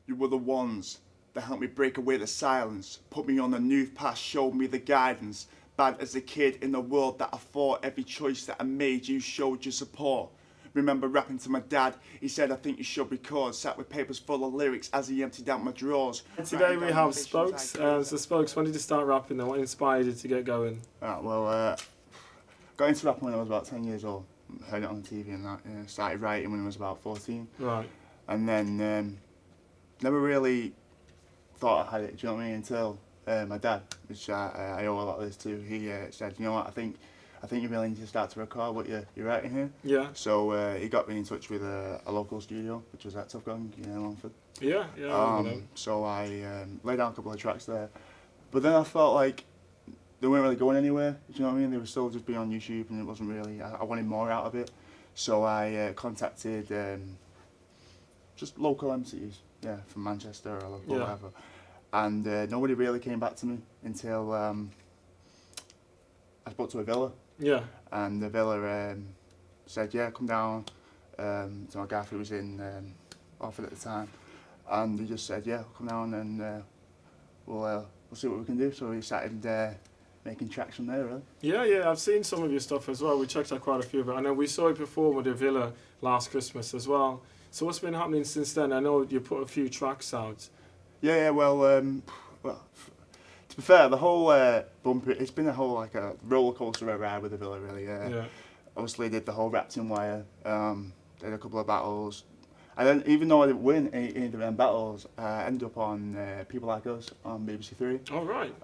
You were the ones that helped me break away the silence, put me on a new path, showed me the guidance. Bad as a kid in the world that I fought, every choice that I made, you showed your support. Remember rapping to my dad, he said I think you should record, sat with papers full of lyrics as he emptied out my drawers. Today we have Spokes. So Spokes, when did you start rapping then? What inspired you to get going? Got into rapping when I was about 10 years old. Heard it on the TV and that. Started writing when I was about 14. Right. And then never really thought I had it, do you know what I mean, until my dad, which I owe a lot of this to, he said, you know what, I think you really need to start to record what you're writing here. Yeah. So he got me in touch with a local studio, which was at Tough Gong, Longford. Yeah, yeah. So I laid down a couple of tracks there. But then I felt like they weren't really going anywhere, do you know what I mean? They were still just being on YouTube and it wasn't really, I wanted more out of it. So I contacted just local MCs, from Manchester or whatever. And nobody really came back to me until I spoke to a villa. Yeah. And the villa said, yeah, come down. So my gaffer was in Oxford at the time. And he just said, yeah, come down and we'll see what we can do. So we started making tracks from there, really. Yeah, I've seen some of your stuff as well. We checked out quite a few of it. I know we saw you perform with the Villa last Christmas as well. So what's been happening since then? I know you put a few tracks out. Well, to be fair, the whole bumper, it's been a whole like a roller coaster ride with the Villa, really. Yeah. Obviously, did the whole Wrapped in Wire, did a couple of battles. And then, even though I didn't win any of them battles, I ended up on People Like Us on BBC Three. Oh, right.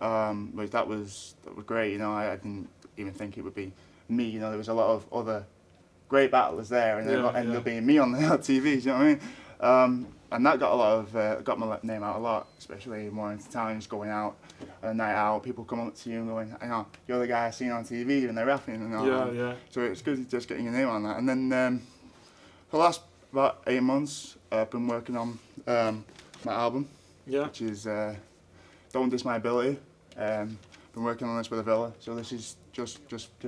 Which that was great, I didn't even think it would be me, there was a lot of other great battlers there, and it ended up being me on the TV, do you know what I mean? And that got a lot of, got my name out a lot, especially more into towns, going out on a night out, people come up to you and going, you're the guy I seen on TV, and they're rapping, and all. Yeah. So it's good just getting your name on that. And then for the last about 8 months, I've been working on my album, which is Don't Diss My Ability. Been working on this with a Villa, so this is just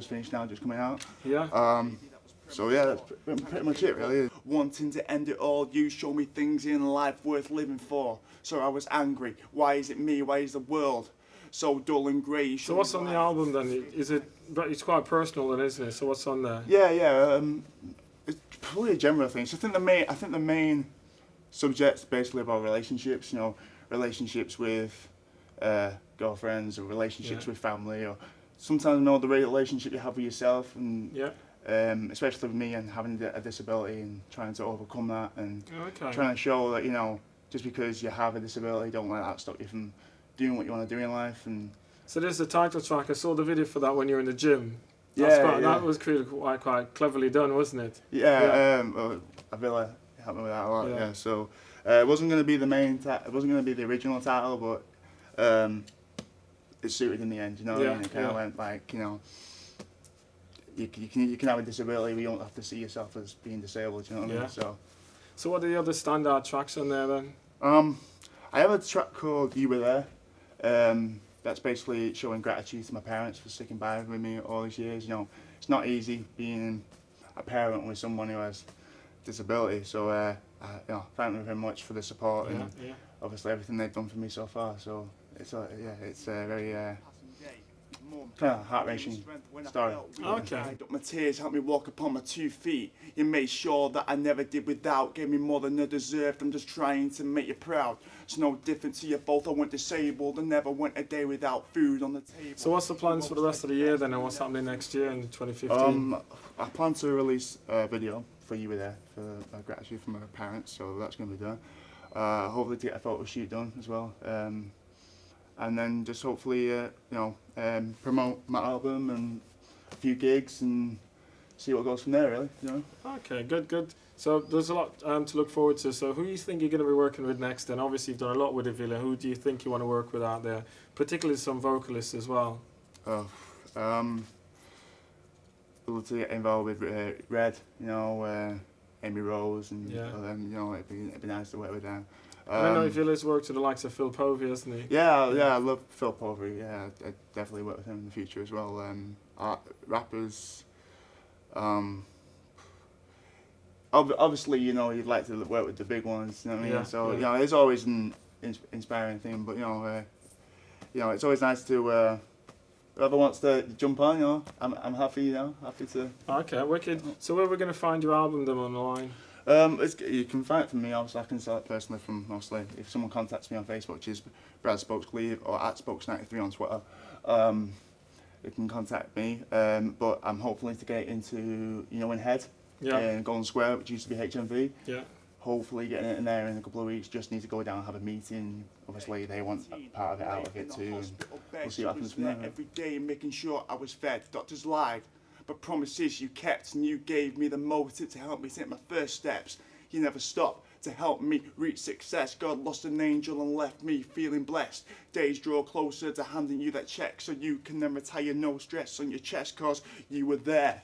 finished now, just coming out. Yeah. So yeah, that's pretty much it, really. Wanting to end it all, you show me things in life worth living for. So I was angry. Why is it me? Why is the world so dull and grey? So what's on the album then? It's quite personal then, isn't it? So what's on there? Yeah. It's probably a general thing. So I think the main subject's basically about relationships. Relationships with girlfriends or relationships with family, or sometimes the relationship you have with yourself, and especially with me and having a disability and trying to overcome that, and trying to show that just because you have a disability, don't let that stop you from doing what you want to do in life. And so there's the title track. I saw the video for that when you were in the gym. That was quite cleverly done, wasn't it? A Villa helped me with that a lot. So it wasn't going to be the main. It wasn't going to be the original title, but it suited in the end. What I mean? It kind of went like you can have a disability, but you don't have to see yourself as being disabled. You know what I mean? So what are the other standout tracks on there then? I have a track called You Were There. That's basically showing gratitude to my parents for sticking by with me all these years. It's not easy being a parent with someone who has disability. So thank them very much for the support and obviously everything they've done for me so far. So it's very kind of heart-wrenching story. Okay. My tears helped me walk upon my 2 feet. You made sure that I never did without. Gave me more than I deserved. I'm just trying to make you proud. It's no different to you both. I went disabled and never went a day without food on the table. So what's the plans for the rest of the year then, and what's happening next year in 2015? I plan to release a video for You Were There for gratitude from my parents, so that's going to be done. Hopefully to get a photo shoot done as well. And then just hopefully, promote my album and a few gigs and see what goes from there, really. Okay, good. So there's a lot to look forward to. So who do you think you're going to be working with next? And obviously you've done a lot with the Villa. Who do you think you want to work with out there? Particularly some vocalists as well. Love to get involved with Red, Amy Rose, and it'd be nice to work with them. I don't know if Villa's worked with the likes of Phil Povey, hasn't he? Yeah, I love Phil Povey. Yeah, I'd definitely work with him in the future as well. Rappers, obviously, you know, you'd like to work with the big ones. You know what I mean? Yeah, So yeah. you know, it's always an inspiring thing. But you know, it's always nice to whoever wants to jump on. You know, I'm happy. You know, happy to. Okay, wicked. So where are we going to find your album then online? You can find it from me. Obviously, I can sell it personally from mostly. If someone contacts me on Facebook, which is Brad Spokescleave or at Spokes93 on Twitter, you can contact me. But I'm hopefully to get into, you know, in Head, in Golden Square, which used to be HMV. Yeah. Hopefully getting it in there in a couple of weeks. Just need to go down and have a meeting. Obviously, they want a part of it out of it too. And we'll see what happens from there. Every day making sure I was fed. Doctors lied, but promises you kept, and you gave me the motive to help me take my first steps. You never stopped to help me reach success. God lost an angel and left me feeling blessed. Days draw closer to handing you that check so you can then retire, no stress on your chest, cause you were there.